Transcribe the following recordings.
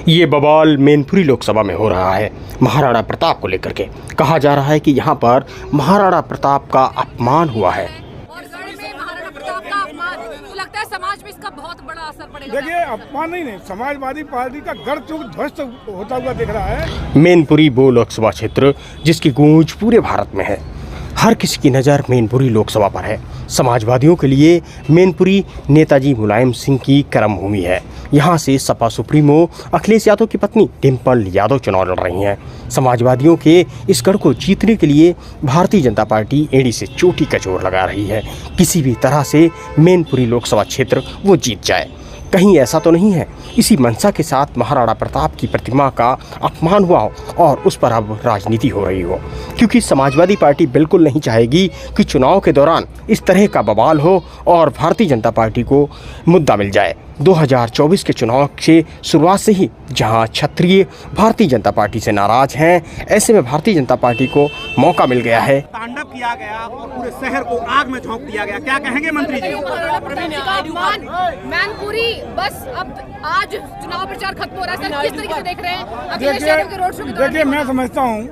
ये बवाल मैनपुरी लोकसभा में हो रहा है। महाराणा प्रताप को लेकर के कहा जा रहा है कि यहाँ पर महाराणा प्रताप का अपमान हुआ है। और गढ़ में महाराणा प्रताप का अपमान, तो लगता है समाज में इसका बहुत बड़ा असर पड़ेगा। देखिए, अपमान नहीं, समाजवादी पार्टी का गढ़ चूक ध्वस्त होता हुआ दिख रहा है। मैनपुरी वो लोकसभा क्षेत्र जिसकी गूंज पूरे भारत में है। हर किसी की नज़र मैनपुरी लोकसभा पर है। समाजवादियों के लिए मैनपुरी नेताजी मुलायम सिंह की कर्मभूमि है। यहाँ से सपा सुप्रीमो अखिलेश यादव की पत्नी डिम्पल यादव चुनाव लड़ रही हैं। समाजवादियों के इस गढ़ को जीतने के लिए भारतीय जनता पार्टी एड़ी से चोटी का जोर लगा रही है। किसी भी तरह से मैनपुरी लोकसभा क्षेत्र वो जीत जाए। कहीं ऐसा तो नहीं है इसी मंशा के साथ महाराणा प्रताप की प्रतिमा का अपमान हुआ हो और उस पर अब राजनीति हो रही हो, क्योंकि समाजवादी पार्टी बिल्कुल नहीं चाहेगी कि चुनाव के दौरान इस तरह का बवाल हो और भारतीय जनता पार्टी को मुद्दा मिल जाए। 2024 के चुनाव के शुरुआत से ही जहां क्षत्रिय भारतीय जनता पार्टी से नाराज हैं, ऐसे में भारतीय जनता पार्टी को मौका मिल गया है। तांडव किया गया और पूरे शहर को आग में झोंक दिया गया। क्या कहेंगे मंत्री जी? मैनपुरी बस अब आज चुनाव प्रचार खत्म हो रहा है, सर किस तरीके से देख रहे हैं अखिलेश यादव के रोड शो के दौरान? देखिए, मैं समझता हूँ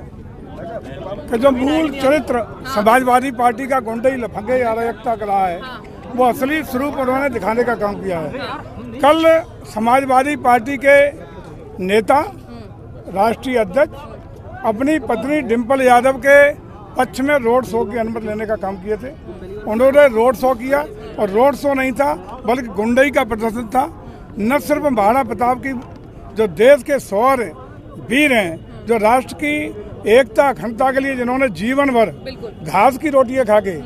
कि जो मूल चरित्र समाजवादी पार्टी का गुंडई लफंगे अराजकता का रहा है, वो असली स्वरूप उन्होंने दिखाने का काम किया है। कल समाजवादी पार्टी के नेता राष्ट्रीय अध्यक्ष अपनी पत्नी डिम्पल यादव के पक्ष में रोड शो की अनुमति लेने का काम किए थे। उन्होंने रोड शो किया और रोड शो नहीं था बल्कि गुंडई का प्रदर्शन था। न सिर्फ महाराणा प्रताप की जो देश के शौर्य वीर हैं, जो राष्ट्र की एकता अखंडता के लिए जिन्होंने जीवन भर घास की रोटियां खा के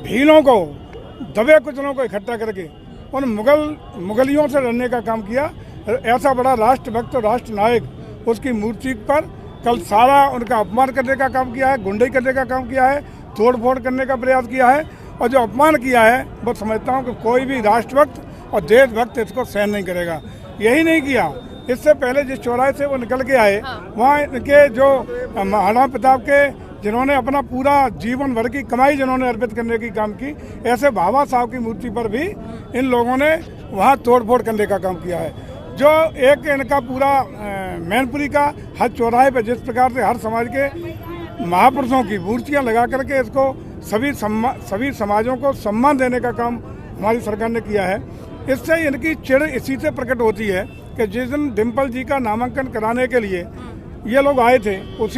भीलों को दबे कुचलों को इकट्ठा करके उन मुगलियों से लड़ने का काम किया, ऐसा बड़ा राष्ट्रभक्त और राष्ट्र नायक उसकी मूर्ति पर कल सारा उनका अपमान करने का काम किया है, गुंडई करने का काम किया है, तोड़ फोड़ करने का प्रयास किया है। और जो अपमान किया है वो समझता हूँ कि कोई भी राष्ट्रभक्त और देशभक्त इसको सहन नहीं करेगा। यही नहीं किया, इससे पहले जिस चौराहे से वो निकल के आए, वहाँ इनके जो महाराणा प्रताप के जिन्होंने अपना पूरा जीवन भर की कमाई जिन्होंने अर्पित करने की काम की, ऐसे बाबा साहब की मूर्ति पर भी इन लोगों ने वहाँ तोड़फोड़ करने का काम किया है। जो एक इनका पूरा मैनपुरी का हर चौराहे पर जिस प्रकार से हर समाज के महापुरुषों की मूर्तियाँ लगा करके इसको सभी समाजों को सम्मान देने का काम हमारी सरकार ने किया है। इससे इनकी चिढ़ इसी से प्रकट होती है कि जिस दिन डिम्पल जी का नामांकन कराने के लिए ये लोग आए थे, उस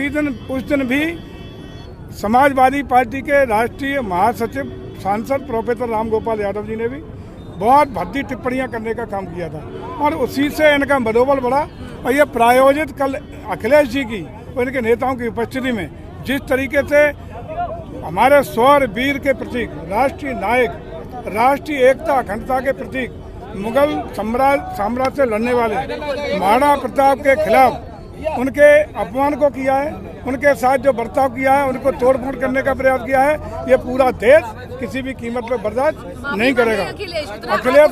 दिन भी समाजवादी पार्टी के राष्ट्रीय महासचिव सांसद प्रोफेसर राम गोपाल यादव जी ने भी बहुत भद्दी टिप्पणियां करने का काम किया था और उसी से इनका मनोबल बढ़ा। और ये प्रायोजित कल अखिलेश जी की और इनके नेताओं की उपस्थिति में जिस तरीके से हमारे शौर्य वीर के प्रतीक, राष्ट्रीय नायक, राष्ट्रीय एकता अखंडता के प्रतीक, मुगल साम्राज्य से लड़ने वाले महाराणा प्रताप के खिलाफ उनके अपमान को किया है, उनके साथ जो बर्ताव किया है, उनको तोड़फोड़ करने का प्रयास किया है, ये पूरा देश किसी भी कीमत पर बर्दाश्त नहीं करेगा। अखिलेश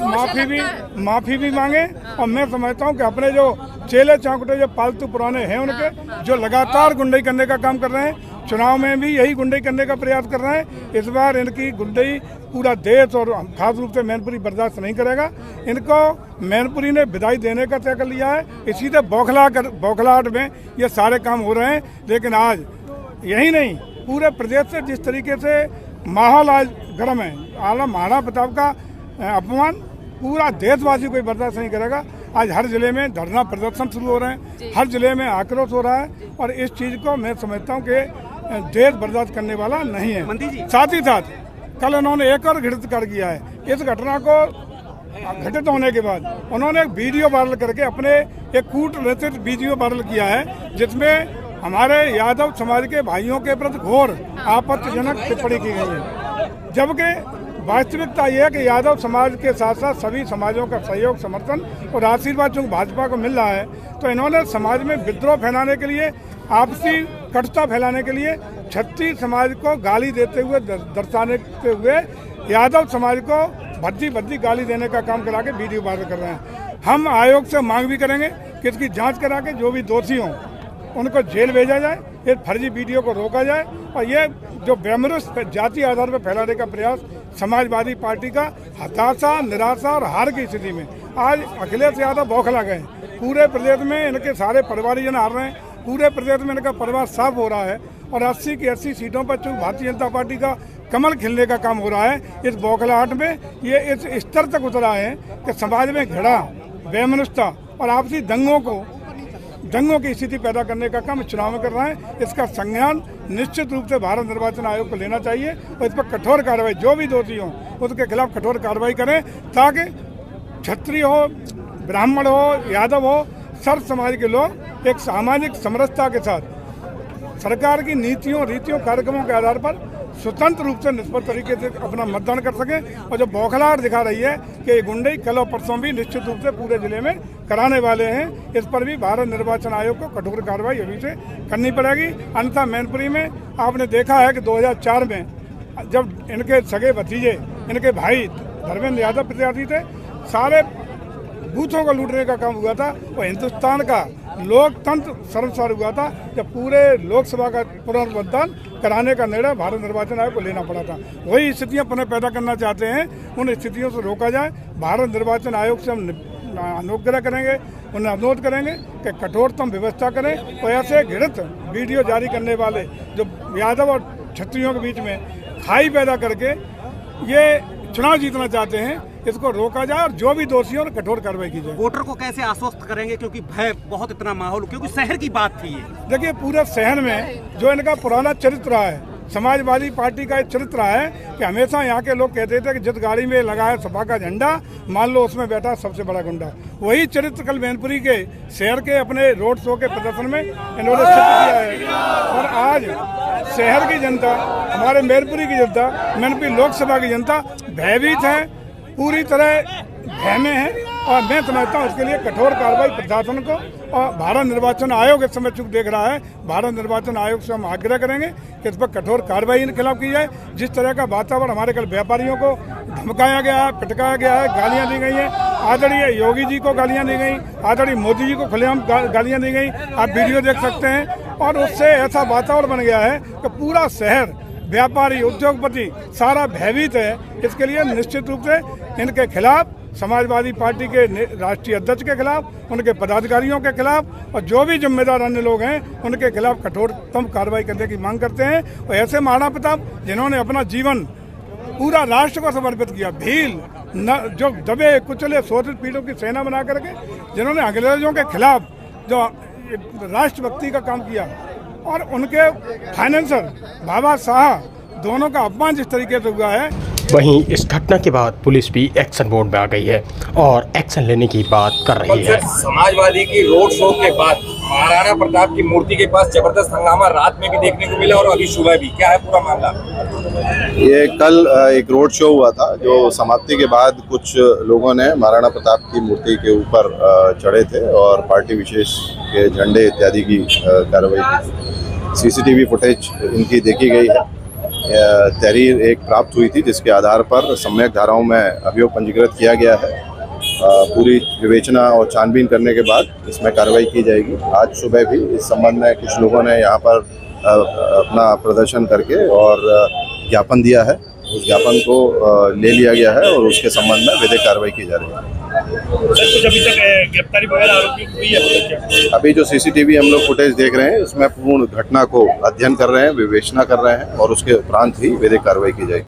माफी भी मांगे और मैं समझता हूँ कि अपने जो चेले चांकुटे जो पालतू पुराने हैं उनके, जो लगातार गुंडई करने का काम कर रहे हैं, चुनाव में भी यही गुंडई करने का प्रयास कर रहे हैं। इस बार इनकी गुंडई पूरा देश और खास रूप से मैनपुरी बर्दाश्त नहीं करेगा। इनको मैनपुरी ने विदाई देने का तय कर लिया है। इसी से बौखलाहट में ये सारे काम हो रहे हैं। लेकिन आज यही नहीं, पूरे प्रदेश से जिस तरीके से माहौल आज गर्म है, आला महाराणा प्रताप का अपमान पूरा देशवासी कोई बर्दाश्त नहीं करेगा। आज हर जिले में धरना प्रदर्शन शुरू हो रहे हैं, हर जिले में आक्रोश हो रहा है और इस चीज़ को मैं समझता हूँ कि देश बर्दाश्त करने वाला नहीं है। साथ ही साथ कल उन्होंने एक और घृणित कार्य किया है। इस घटना को घटित होने के बाद उन्होंने एक वीडियो वायरल करके अपने एक कूटनीतिक वीडियो वायरल किया है, जिसमें हमारे यादव समाज के भाइयों के प्रति घोर आपत्तिजनक टिप्पणी की गई है। जबकि वास्तविकता यह है कि यादव समाज के साथ साथ सभी समाजों का सहयोग, समर्थन और आशीर्वाद जो भाजपा को मिल रहा है, तो इन्होंने समाज में विद्रोह फैलाने के लिए, आपसी कटुता फैलाने के लिए क्षत्रिय समाज को गाली देते हुए, दर्शाने हुए यादव समाज को भद्दी गाली देने का काम करा के वीडियो वायरल कर रहे हैं। हम आयोग से मांग भी करेंगे कि इसकी जांच करा के जो भी दोषी हों उनको जेल भेजा जाए, ये फर्जी वीडियो को रोका जाए और ये जो बेमरुस जाति आधार पर फैलाने का प्रयास समाजवादी पार्टी का हताशा, निराशा और हार की स्थिति में आज अखिलेश यादव बौखला गए। पूरे प्रदेश में इनके सारे परिवारजन हार रहे हैं, पूरे प्रदेश में इनका परिवार साफ हो रहा है और 80 की 80 सीटों पर चूंकि भारतीय जनता पार्टी का कमल खिलने का काम हो रहा है। इस बौखलाहट में ये इस स्तर तक उतरा है कि समाज में घृणा, वैमनस्यता और आपसी दंगों की स्थिति पैदा करने का काम चुनाव में कर रहा है। इसका संज्ञान निश्चित रूप से भारत निर्वाचन आयोग को लेना चाहिए और इस पर कठोर कार्रवाई, जो भी दोषी हो उसके खिलाफ कठोर कार्रवाई करें, ताकि क्षत्रिय हो, ब्राह्मण हो, यादव हो, सर्व समाज के लोग एक सामाजिक समरसता के साथ सरकार की नीतियों, रीतियों, कार्यक्रमों के आधार पर स्वतंत्र रूप से निष्पक्ष तरीके से अपना मतदान कर सकें। और जो बौखलाहट दिखा रही है कि गुंडई कल और परसों भी निश्चित रूप से पूरे जिले में कराने वाले हैं, इस पर भी भारत निर्वाचन आयोग को कठोर कार्रवाई अभी से करनी पड़ेगी। अन्यथा मैनपुरी में आपने देखा है कि 2004 में जब इनके सगे भतीजे, इनके भाई धर्मेंद्र यादव प्रत्याशी थे, सारे बूथों को लूटने का काम हुआ था और हिंदुस्तान का लोकतंत्र सर्वसार हुआ था जब पूरे लोकसभा का पुनर्मतदान कराने का निर्णय भारत निर्वाचन आयोग को लेना पड़ा था। वही स्थितियां पुनः पैदा करना चाहते हैं, उन स्थितियों से रोका जाए। भारत निर्वाचन आयोग से हम अनुग्रह करेंगे, उन्हें अनुरोध करेंगे कि कठोरतम व्यवस्था करें और ऐसे घृणित वीडियो जारी करने वाले जो यादव और क्षत्रियों के बीच में खाई पैदा करके ये चुनाव जीतना चाहते हैं, इसको रोका जाए और जो भी दोषी हो कठोर कार्रवाई की जाए। वोटर को कैसे आश्वस्त करेंगे, क्योंकि भय बहुत इतना माहौल, क्योंकि शहर की बात थी ये। देखिए, पूरे शहर में जो इनका पुराना चरित्र रहा है, समाजवादी पार्टी का एक चरित्र रहा है कि हमेशा यहाँ के लोग कहते थे कि जिस गाड़ी में लगा है सपा का झंडा, मान लो उसमें बैठा सबसे बड़ा गुंडा। वही चरित्र कल मैनपुरी के शहर के अपने रोड शो के प्रदर्शन में इन्होंने सिद्ध किया है। और आज शहर की जनता, हमारे मैनपुरी की जनता, मैनपुरी लोकसभा की जनता भयभीत है, पूरी तरह भय में है। और मैं समझता हूँ इसके लिए कठोर कार्रवाई प्रशासन को और भारत निर्वाचन आयोग इस समय चुप देख रहा है। भारत निर्वाचन आयोग से हम आग्रह करेंगे कि इस पर कठोर कार्रवाई इनके खिलाफ की जाए। जिस तरह का वातावरण हमारे कल व्यापारियों को धमकाया गया है, पिटकाया गया है, गालियाँ दी गई हैं, आदरणीय योगी जी को गालियाँ दी गई, आदरणीय मोदी जी को खुलेआम गालियाँ दी गई, आप वीडियो देख सकते हैं। और उससे ऐसा वातावरण बन गया है कि पूरा शहर, व्यापारी, उद्योगपति सारा भयभीत है। इसके लिए निश्चित रूप से इनके खिलाफ, समाजवादी पार्टी के राष्ट्रीय अध्यक्ष के खिलाफ, उनके पदाधिकारियों के खिलाफ और जो भी जिम्मेदार अन्य लोग हैं उनके खिलाफ कठोरतम कार्रवाई करने की मांग करते हैं। और ऐसे महाराणा प्रताप जिन्होंने अपना जीवन पूरा राष्ट्र को समर्पित किया, भील जो दबे कुचले शोषित पीढ़ियों की सेना बना करके जिन्होंने अंग्रेजों के खिलाफ जो राष्ट्रभक्ति का काम किया, और उनके फाइनेंसर बाबा साहब दोनों का अपमान जिस तरीके से हुआ है। वहीं इस घटना के बाद पुलिस भी एक्शन मोड में आ गई है और एक्शन लेने की बात कर रही है। समाजवादी की रोड शो के बाद महाराणा प्रताप की मूर्ति के पास जबरदस्त हंगामा रात में भी देखने को मिला और अभी सुबह भी, क्या है पूरा मामला? ये कल एक रोड शो हुआ था, जो समाप्ति के बाद कुछ लोगों ने महाराणा प्रताप की मूर्ति के ऊपर चढ़े थे और पार्टी विशेष के झंडे इत्यादि की कार्रवाई की। सीसीटीवी फुटेज इनकी देखी गई है। तहरीर एक प्राप्त हुई थी जिसके आधार पर सम्यक धाराओं में अभियोग पंजीकृत किया गया है। पूरी विवेचना और छानबीन करने के बाद इसमें कार्रवाई की जाएगी। आज सुबह भी इस संबंध में कुछ लोगों ने यहाँ पर अपना प्रदर्शन करके और ज्ञापन दिया है। उस ज्ञापन को ले लिया गया है और उसके संबंध में विधिक कार्रवाई की जा रही है। कुछ अभी तक गिरफ्तारी वगैरह आरोपी हुई है? अभी जो सीसीटीवी हम लोग फुटेज देख रहे हैं उसमें पूर्ण घटना को अध्ययन कर रहे हैं, विवेचना कर रहे हैं और उसके उपरांत ही विधिक कार्रवाई की जाएगी।